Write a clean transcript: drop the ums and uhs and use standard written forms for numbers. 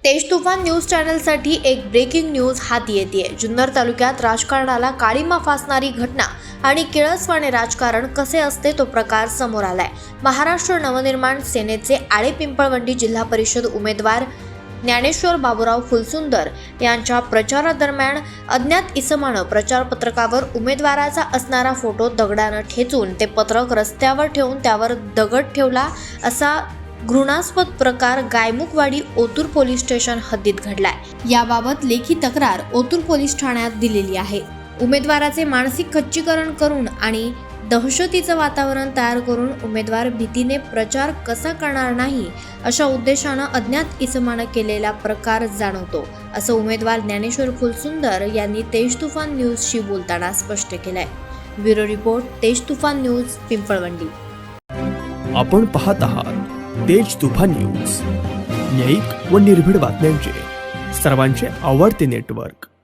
तेज तुफान न्यूज चॅनलसाठी एक ब्रेकिंग न्यूज हाती येते। जुन्नर तालुक्यात राजकारणाला काळीमा फासणारी घटना आणि किळसवाणे राजकारण कसे असते तो प्रकार समोर आलाय। महाराष्ट्र नवनिर्माण सेनेचे आळेपिंपळवंडी जिल्हा परिषद उमेदवार ज्ञानेश्वर बाबूराव फुलसुंदर यांच्या प्रचारादरम्यान अज्ञात इसमानं प्रचार पत्रकावर उमेदवाराचा असणारा फोटो दगडानं ठेचून ते पत्रक रस्त्यावर ठेवून त्यावर दगड ठेवला असा घृणास्पद प्रकार गायमुखवाडी ओतूर पोलीस स्टेशन हद्दीत घडलाय। याबाबत लेखी तक्रार ओतूर पोलीस ठाण्यात दिलेली आहे। उमेदवाराचे मानसिक खच्चीकरण करून आणि दहशतीचं वातावरण तयार करून उमेदवार भीतीने प्रचार कसा करणार नाही अशा उद्देशानं अज्ञात इसमानं केलेला प्रकार जाणवतो, असं उमेदवार ज्ञानेश्वर फुलसुंदर यांनी तेज तुफान न्यूजशी बोलताना स्पष्ट केलंय। ब्युरो रिपोर्ट, तेज तुफान न्यूज, पिंपळवंडी। आपण पाहत आहात तेज तुफान न्यूज, न्यायिक व निर्भीड बातम्यांचे सर्वांचे आवडते नेटवर्क।